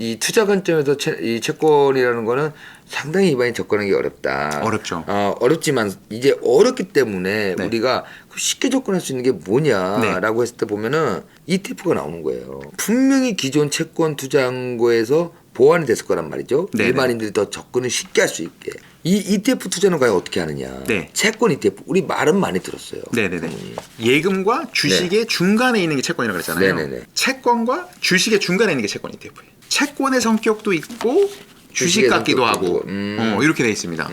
이 투자 관점에서 이 채권이라는 거는 상당히 일반인 접근하기 어렵다. 어렵죠. 어렵지만 이제 어렵기 때문에 네. 우리가 쉽게 접근할 수 있는 게 뭐냐라고 했을 때 보면은 ETF가 나오는 거예요. 분명히 기존 채권 투자한거에서 보완이 됐을 거란 말이죠. 네네. 일반인들이 더 접근을 쉽게 할 수 있게. 이 ETF 투자는 과연 어떻게 하느냐. 네. 채권 ETF 우리 말은 많이 들었어요. 네네네. 예금과 주식의 중간에 있는 게 채권이라고 그랬잖아요. 네네네. 채권과 주식의 중간에 있는 게 채권 ETF예요. 채권의 성격도 있고 주식 같기도 하고 이렇게 돼 있습니다.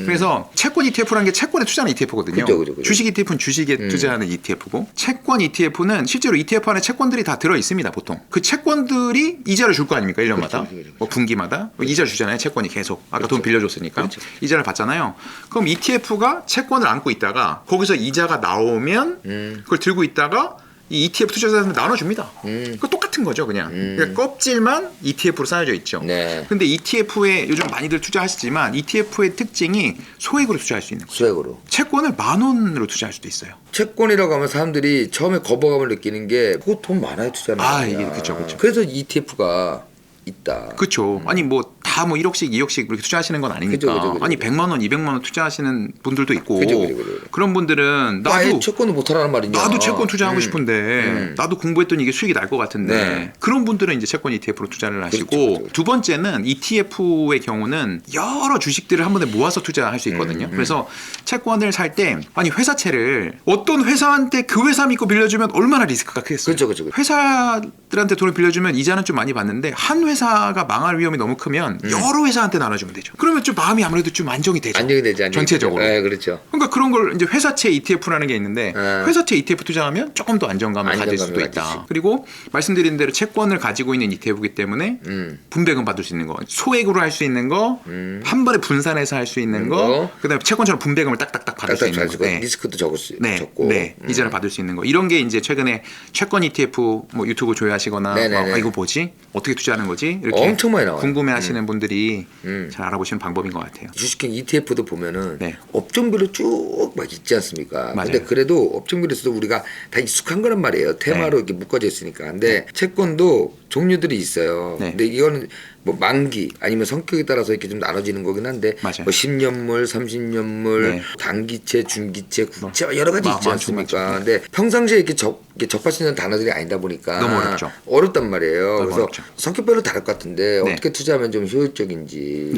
그래서 채권 ETF라는 게 채권에 투자하는 ETF거든요. 그죠. 주식 ETF는 주식에 투자하는 ETF고 채권 ETF는 실제로 ETF 안에 채권들이 다 들어 있습니다. 보통 그 채권들이 이자를 줄 거 아닙니까? 1년마다 그렇죠. 뭐 분기마다 이자를 주잖아요. 채권이 계속 아까 돈 빌려줬으니까 그렇죠. 이자를 받잖아요. 그럼 ETF가 채권을 안고 있다가 거기서 이자가 나오면 그걸 들고 있다가 이 ETF 투자자한테 나눠줍니다. 그 똑같은 거죠, 그냥. 그러니까 껍질만 ETF로 쌓여져 있죠. 네. 근데 ETF에 요즘 많이들 투자하시지만 ETF의 특징이 소액으로 투자할 수 있는 거예요. 소액으로. 채권을 10,000원으로 투자할 수도 있어요. 채권이라고 하면 사람들이 처음에 거부감을 느끼는 게 그거 돈 많아요 투자는. 이게 그쵸. 그래서 ETF가 있다. 그렇죠. 아니 뭐 다 뭐 1억씩 2억씩 그렇게 투자하시는 건 아니니까. 그죠. 아니 100만 원, 200만 원 투자하시는 분들도 있고. 그죠. 그런 분들은 아예 나도 채권을 못하라는 말이냐. 나도 채권 투자하고 싶은데 나도 공부했더니 이게 수익이 날 것 같은데 네. 그런 분들은 이제 채권 ETF로 투자를 하시고 그렇죠. 두 번째는 ETF의 경우는 여러 주식들을 한 번에 모아서 투자할 수 있거든요. 그래서 채권을 살 때 아니 회사채를 어떤 회사한테 그 회사 믿고 빌려주면 얼마나 리스크가 크겠어요. 그렇죠. 회사들한테 돈을 빌려주면 이자는 좀 많이 받는데 한 회사가 망할 위험이 너무 크면 여러 회사한테 나눠주면 되죠. 그러면 좀 마음이 아무래도 좀 안정이 되죠. 안정이 되죠. 전체적으로. 네, 그렇죠. 그러니까 그런 걸 이제 회사채 ETF라는 게 있는데 네. 회사채 ETF 투자하면 조금 더 안정감을 가질 수도 안정감을 있다. 가지지. 그리고 말씀드린 대로 채권을 가지고 있는 ETF이기 때문에 분배금 받을 수 있는 거, 소액으로 할 수 있는 거, 한 번에 분산해서 할 수 있는 거, 그다음에 채권처럼 분배금을 딱딱딱 받을 수 있는 거, 리스크도 적고, 이자를 받을 수 있는 거. 이런 게 이제 최근에 채권 ETF 뭐 유튜브 조회하시거나 이거 뭐지? 어떻게 투자하는 거지? 이렇게 엄청 많이 나와요. 궁금해하시는 분들이 잘 알아보시는 방법인 것 같아요. 주식형 ETF도 보면은 네. 업종별로 쭉 막 있지 않습니까? 맞아요. 근데 그래도 업종별에서도 우리가 다 익숙한 거란 말이에요. 테마로 네. 이렇게 묶어져 있으니까. 근데 채권도 종류들이 있어요. 네. 근데 이거는 뭐 만기 아니면 성격에 따라서 이렇게 좀 나눠지는 거긴 한데 맞아요. 뭐 10년물, 30년물, 네. 단기채, 중기채, 국채 여러 가지 있지 많죠. 않습니까? 근데 평상시에 이렇게 접할 수 있는 단어들이 아니다 보니까 너무 어렵죠. 어렵단 말이에요. 그래서 어렵죠. 성격별로 다를 것 같은데 네. 어떻게 투자하면 좀 효율적인지.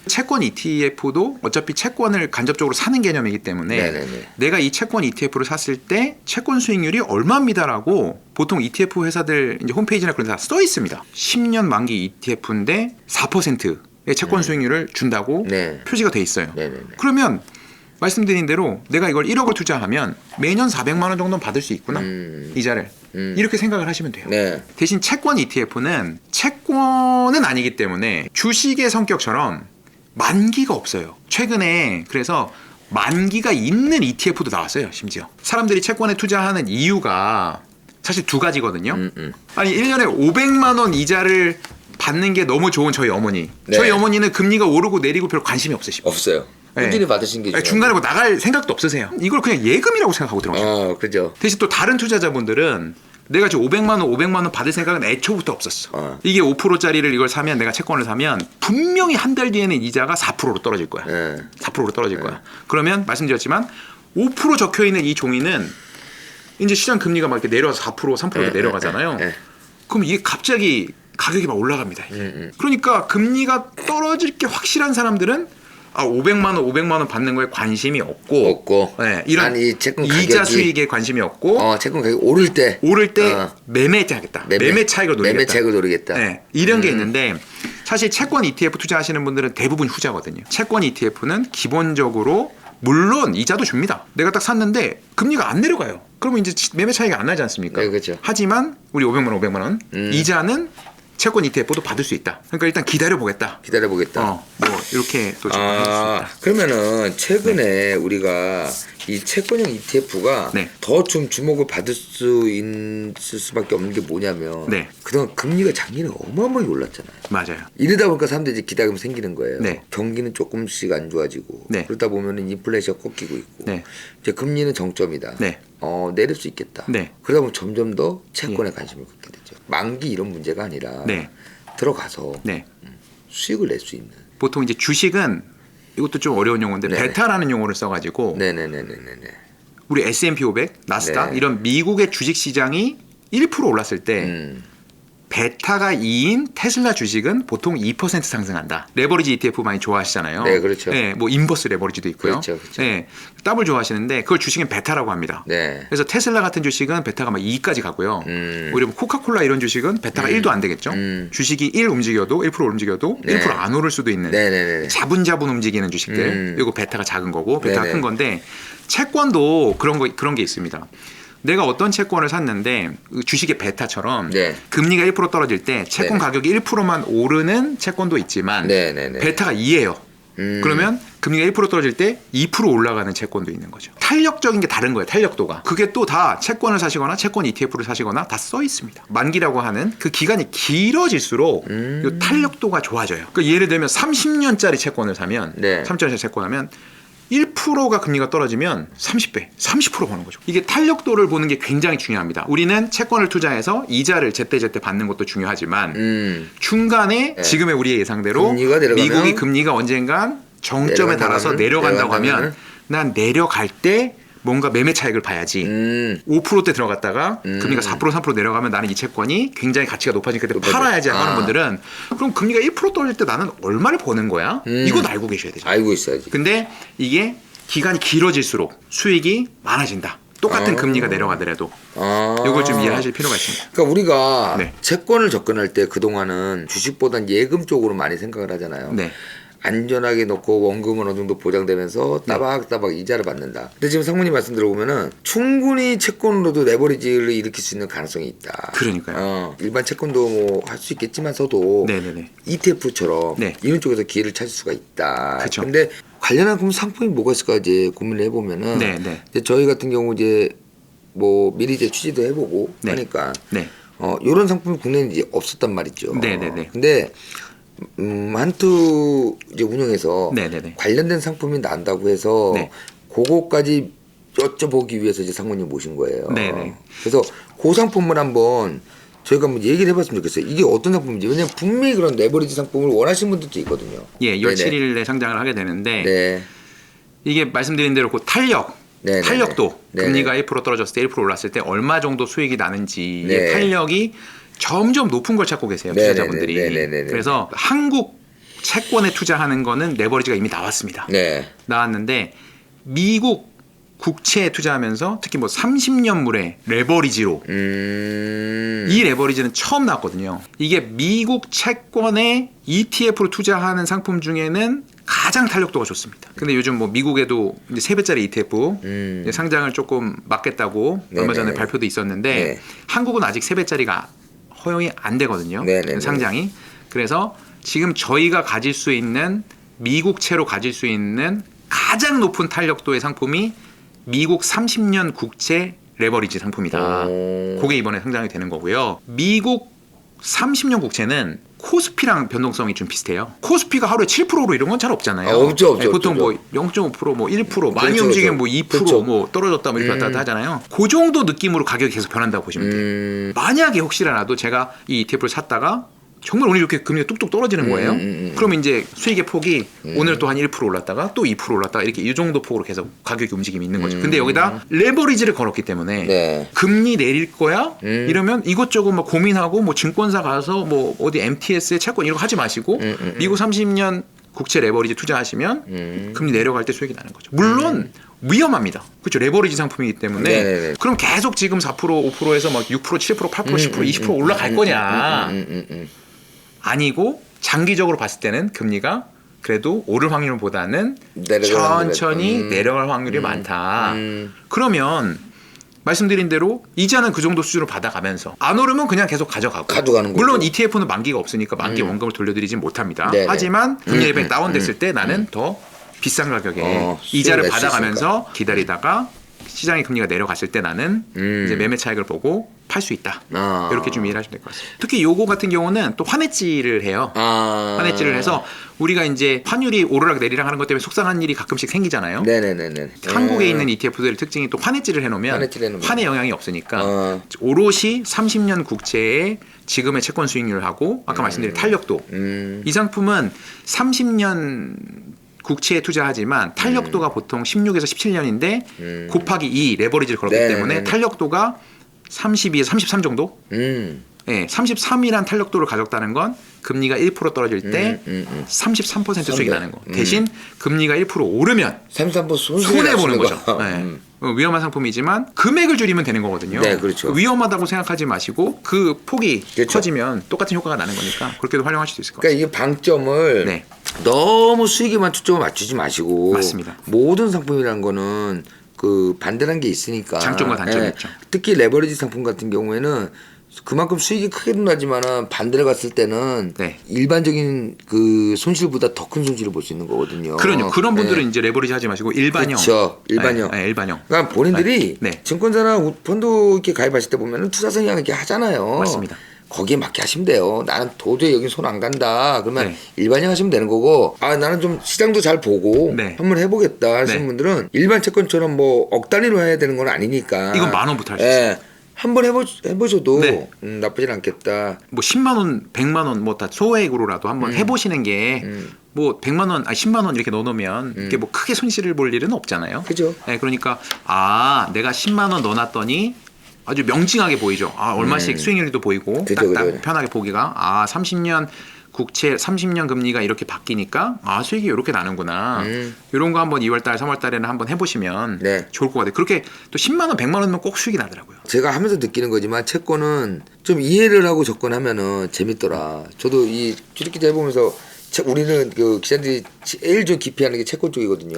채권 ETF도 어차피 채권을 간접적으로 사는 개념이기 때문에 네네네. 내가 이 채권 ETF를 샀을 때 채권 수익률이 얼마입니다라고 보통 ETF 회사들 이제 홈페이지나 그런 데 다 써 있습니다. 10년 만기 ETF인데 4%의 채권 수익률을 준다고 네. 표시가 돼 있어요. 네네네. 그러면 말씀드린 대로 내가 이걸 1억을 투자하면 매년 400만 원 정도는 받을 수 있구나. 이자를. 이렇게 생각을 하시면 돼요. 네. 대신 채권 ETF는 채권은 아니기 때문에 주식의 성격처럼 만기가 없어요. 최근에 그래서 만기가 있는 ETF도 나왔어요. 심지어. 사람들이 채권에 투자하는 이유가 사실 두 가지거든요. 아니 1년에 500만 원 이자를 받는 게 너무 좋은 저희 어머니. 네. 저희 어머니는 금리가 오르고 내리고 별 관심이 없으시고. 없어요. 꾸준히 받으신 게 중요해요. 중간에 뭐 나갈 생각도 없으세요. 이걸 그냥 예금이라고 생각하고 들어가죠. 그죠. 대신 또 다른 투자자분들은 내가 지금 500만 원 받을 생각은 애초부터 없었어. 이게 5%짜리를 이걸 사면 내가 채권을 사면 분명히 한 달 뒤에는 이자가 4%로 떨어질 거야. 4%로 떨어질 거야. 그러면 말씀드렸지만 5% 적혀 있는 이 종이는 이제 시장 금리가 막 이렇게 내려와서 4%, 3% 이렇게 내려가잖아요. 그럼 이게 갑자기 가격이 막 올라갑니다. 그러니까 금리가 떨어질 게 확실한 사람들은 500만 원 받는 거에 관심이 없고 네, 이런 이 채권 이자 수익에 관심이 없고 채권 가격이 오를 때 매매하겠다. 매매 차익을 노리겠다. 네, 이런 게 있는데 사실 채권 ETF 투자하시는 분들은 대부분 후자거든요. 채권 ETF는 기본적으로 물론 이자도 줍니다. 내가 딱 샀는데 금리가 안 내려가요. 그러면 이제 매매 차익이 안 나지 않습니까? 네, 그렇죠. 하지만 우리 500만 원 이자는 채권 ETF도 받을 수 있다. 그러니까 일단 기다려보겠다. 뭐 이렇게 또 접근할 수 있다. 그러면은 최근에 우리가 이 채권형 ETF가 더 좀 주목을 받을 수 있을 수밖에 없는 게 뭐냐면 그동안 금리가 작년에 어마어마하게 올랐잖아요. 맞아요. 이러다 보니까 사람들이 이제 기대감이 생기는 거예요. 네. 경기는 조금씩 안 좋아지고 그러다 보면은 인플레이션 꺾이고 있고 이제 금리는 정점이다. 내릴 수 있겠다. 그러다 보면 점점 더 채권에 관심을 갖게 되죠. 만기 이런 문제가 아니라 들어가서 네. 수익을 낼 수 있는. 보통 이제 주식은 이것도 좀 어려운 용어인데 네. 베타라는 용어를 써가지고 네네네네네. 우리 S&P 500, 나스닥 네. 이런 미국의 주식 시장이 1% 올랐을 때 베타가 2인 테슬라 주식은 보통 2% 상승한다. 레버리지 ETF 많이 좋아하시잖아요. 네, 그렇죠. 네, 뭐 인버스 레버리지도 있고요. 그렇죠, 그렇죠. 네, 더블 좋아하시는데 그걸 주식은 베타라고 합니다. 네. 그래서 테슬라 같은 주식은 베타가 막 2까지 가고요. 오히려 뭐 코카콜라 이런 주식은 베타가 1도 안 되겠죠. 주식이 1 움직여도 1% 움직여도 네. 1% 안 오를 수도 있는 네네네. 자분자분 움직이는 주식들. 그리고 베타가 작은 거고 베타가 네네. 큰 건데 채권도 그런 게 있습니다. 내가 어떤 채권을 샀는데 주식의 베타처럼 네. 금리가 1% 떨어질 때 채권 네네. 가격이 1%만 오르는 채권도 있지만 네네네. 베타가 2예요. 그러면 금리가 1% 떨어질 때 2% 올라가는 채권도 있는 거죠. 탄력적인 게 다른 거예요. 탄력도가. 그게 또 다 채권을 사시거나 채권 ETF를 사시거나 다 써 있습니다. 만기라고 하는 그 기간이 길어질수록 이 탄력도가 좋아져요. 그러니까 예를 들면 30년짜리 채권을 사면 네. 30년짜리 채권 하면 1%가 금리가 떨어지면 30배, 30% 버는 거죠. 이게 탄력도를 보는 게 굉장히 중요합니다. 우리는 채권을 투자해서 이자를 제때제때 받는 것도 중요하지만 중간에 네. 지금의 우리의 예상대로 금리가 내려가면 미국이 금리가 언젠간 정점에 따라서 내려간다고 하면 난 내려갈 때 뭔가 매매 차익을 봐야지. 5%대 들어갔다가 금리가 4% 3% 내려가면 나는 이 채권이 굉장히 가치가 높아지니까 그때 팔아야지 하는 분들은 그럼 금리가 1% 떨어질 때 나는 얼마를 버는 거야? 이건 알고 계셔야 되죠. 알고 있어야지. 근데 이게 기간이 길어질수록 수익이 많아진다. 똑같은 금리가 내려가더라도 이걸 좀 이해하실 필요가 있습니다. 그러니까 우리가 네. 채권을 접근할 때 그동안은 주식보단 예금 쪽으로 많이 생각을 하잖아요. 네. 안전하게 놓고 원금은 어느 정도 보장되면서 따박따박 이자를 받는다. 근데 지금 상무님 말씀 들어보면은 충분히 채권으로도 레버리지를 일으킬 수 있는 가능성이 있다. 그러니까요. 일반 채권도 뭐 할 수 있겠지만서도 네네네. ETF처럼 네. 이런 쪽에서 기회를 찾을 수가 있다. 그쵸. 근데 관련한 그럼 상품이 뭐가 있을까 이제 고민을 해보면은 네네. 이제 저희 같은 경우 이제 뭐 미리 이제 취재도 해보고 네. 하니까 네. 이런 상품이 국내에 이제 없었단 말이죠. 네네네. 근데 한투 이제 운영에서 네네네. 관련된 상품이 난다고 해서 네. 그거까지 여쭤보기 위해서 이제 상무님 모신 거예요. 네네. 그래서 그 상품을 한번 저희가 한번 얘기를 해봤으면 좋겠어요. 이게 어떤 상품인지. 왜냐면 분명히 그런 레버리지 상품을 원하시는 분들도 있거든요. 예, 6월 네네. 7일에 상장을 하게 되는데 네. 이게 말씀드린 대로 그 네네네. 탄력도 네네. 금리가 1% 떨어졌을 때 1% 올랐을 때 얼마 정도 수익이 나는지 네. 탄력이 점점 높은 걸 찾고 계세요. 네네네. 투자자분들이. 네네네. 그래서 한국 채권에 투자하는 거는 레버리지가 이미 나왔습니다. 네. 나왔는데 미국 국채에 투자하면서 특히 뭐 30년물의 레버리지로 이 레버리지는 처음 나왔거든요. 이게 미국 채권에 ETF로 투자하는 상품 중에는 가장 탄력도가 좋습니다. 근데 요즘 뭐 미국에도 이제 3배짜리 ETF 이제 상장을 조금 막겠다고 얼마 전에 네네. 발표도 있었는데 네. 한국은 아직 3배짜리가 허용이 안 되거든요. 네네네. 상장이. 그래서 지금 저희가 가질 수 있는 미국채로 가질 수 있는 가장 높은 탄력도의 상품이 미국 30년 국채 레버리지 상품이다. 그게 이번에 상장이 되는 거고요. 미국 30년 국채는 코스피랑 변동성이 좀 비슷해요. 코스피가 하루에 7%로 이런 건 잘 없잖아요. 없죠. 네, 보통 뭐 0.5%, 뭐 1%, 많이 그렇죠, 움직이면 뭐 그렇죠. 2%, 그렇죠. 뭐 떨어졌다 뭐 이렇게 왔다 갔다 하잖아요. 그 정도 느낌으로 가격이 계속 변한다고 보시면 돼요. 만약에 혹시라도 제가 이 ETF를 샀다가 정말 운이 좋게 금리가 뚝뚝 떨어지는 거예요. 그럼 이제 수익의 폭이 오늘 또 한 1% 올랐다가 또 2% 올랐다가 이렇게 이 정도 폭으로 계속 가격이 움직임이 있는 거죠. 근데 여기다 레버리지를 걸었기 때문에 네. 금리 내릴 거야? 이러면 이것저것 막 고민하고 뭐 증권사 가서 뭐 어디 MTS에 채권 이런 거 하지 마시고 미국 30년 국채 레버리지 투자하시면 금리 내려갈 때 수익이 나는 거죠. 물론 위험합니다. 그렇죠. 레버리지 상품이기 때문에 네네네. 그럼 계속 지금 4% 5%에서 막 6% 7% 8% 10% 20% 올라갈 거냐? 아니고 장기적으로 봤을 때는 금리가 그래도 오를 확률보다는 천천히 내려갈 확률이 많다. 그러면 말씀드린 대로 이자는 그 정도 수준으로 받아가면서 안 오르면 그냥 계속 가져가고 가져가는 물론 거고. ETF는 만기가 없으니까 만기 원금을 돌려드리진 못합니다. 네네. 하지만 금리 레벨이 다운됐을 때 나는 더 비싼 가격에 이자를 수익을 낼수 받아가면서 기다리다가 시장의 금리가 내려갔을 때 나는 이제 매매 차익을 보고 팔 수 있다. 이렇게 좀 이해를 하시면 될 것 같습니다. 특히 요거 같은 경우는 또 환해지를 해요. 환해지를 해서 우리가 이제 환율이 오르락 내리락 하는 것 때문에 속상한 일이 가끔씩 생기잖아요. 네네네네. 한국에 있는 ETF들의 특징이 또 환해지를 해놓으면 환해 영향이 없으니까 오롯이 30년 국채에 지금의 채권 수익률하고 아까 말씀드린 탄력도 이 상품은 30년 국채에 투자하지만 탄력도가 보통 16에서 17년인데 곱하기 2 레버리지를 걸었기 때문에 탄력도가 32에서 33 정도? 네, 33이란 탄력도를 가졌다는 건 금리가 1% 떨어질 때 33% 수익이 나는 거. 대신 금리가 1% 오르면 33% 손해 보는 거죠. 네. 위험한 상품이지만 금액을 줄이면 되는 거거든요. 네, 그렇죠. 위험하다고 생각하지 마시고 그 폭이 그렇죠. 커지면 똑같은 효과가 나는 거니까 그렇게도 활용하실 수 있을 것 같아요. 그러니까 이게 방점을 네. 너무 수익에만 초점을 맞추지 마시고 맞습니다. 모든 상품이라는 거는 그 반대라는 게 있으니까 장점과 단점이 있죠. 특히 레버리지 상품 같은 경우에는 그만큼 수익이 크게 나지만은 반대로 갔을 때는 네. 일반적인 그 손실보다 더 큰 손실을 볼 수 있는 거거든요. 그런 분들은 이제 레버리지 하지 마시고 일반형. 그렇죠. 일반형. 네, 일반형. 그러니까 본인들이 네. 증권사나 펀드 이렇게 가입하실 때 보면은 투자 성향 이렇게 하잖아요. 맞습니다. 거기에 맞게 하시면 돼요. 나는 도저히 여기 손 안 간다. 그러면 네. 일반형 하시면 되는 거고, 아 나는 좀 시장도 잘 보고 네. 한번 해보겠다 하시는 네. 분들은 일반 채권처럼 뭐 억 단위로 해야 되는 건 아니니까. 이건 10,000원부터 할 수 있어요. 한번 해보셔도 네. 나쁘진 않겠다. 뭐 10만 원, 100만 원 뭐 다 소액으로라도 한번 해보시는 게 뭐 100만 원, 10만 원 이렇게 넣어놓으면 이게 뭐 크게 손실을 볼 일은 없잖아요. 그죠? 네, 그러니까 내가 10만 원 넣어놨더니 아주 명징하게 보이죠. 얼마씩 수익률도 보이고 그죠, 딱딱 그죠. 편하게 보기가 30년 국채 30년 금리가 이렇게 바뀌니까 수익이 이렇게 나는구나. 이런 거 한번 2월달, 3월달에는 한번 해보시면 네. 좋을 것 같아요. 그렇게 또 10만 원, 100만 원이면 꼭 수익이 나더라고요. 제가 하면서 느끼는 거지만 채권은 좀 이해를 하고 접근하면은 재밌더라. 저도 이 주식기자 해보면서 우리는 그 기자들이 제일 좀 기피하는 게 채권 쪽이거든요.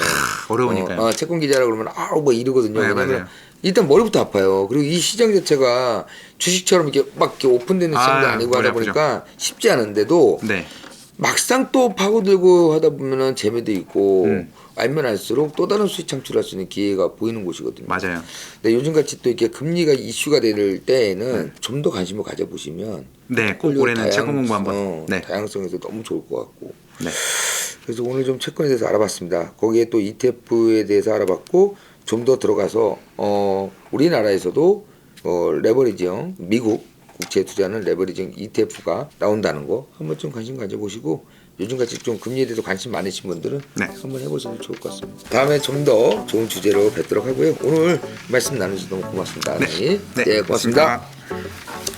어려우니까요. 채권 기자라 그러면 뭐 이러거든요. 네, 왜냐면 맞아요. 일단 머리부터 아파요. 그리고 이 시장 자체가 주식처럼 이렇게 막 이렇게 오픈되는 시장도 아니고 머리 하다 아프죠. 보니까 쉽지 않은데도 네. 막상 또 파고들고 하다 보면은 재미도 있고 알면 알수록 또 다른 수익 창출할 수 있는 기회가 보이는 곳이거든요. 맞아요. 근데 요즘같이 또 이렇게 금리가 이슈가 될 때에는 좀 더 관심을 가져보시면 네, 꼭 올해는 채권 공부 한번. 네. 다양성에서 너무 좋을 것 같고. 네. 그래서 오늘 좀 채권에 대해서 알아봤습니다. 거기에 또 ETF에 대해서 알아봤고 좀 더 들어가서 우리나라에서도 레버리지형 미국 국채에 투자하는 레버리지형 ETF가 나온다는 거 한번 좀 관심 가져보시고 요즘같이 좀 금리에 대해서 관심 많으신 분들은 네. 한번 해보시면 좋을 것 같습니다. 다음에 좀 더 좋은 주제로 뵙도록 하고요. 오늘 말씀 나누셔서 너무 고맙습니다. 네. 고맙습니다. 고맙습니다.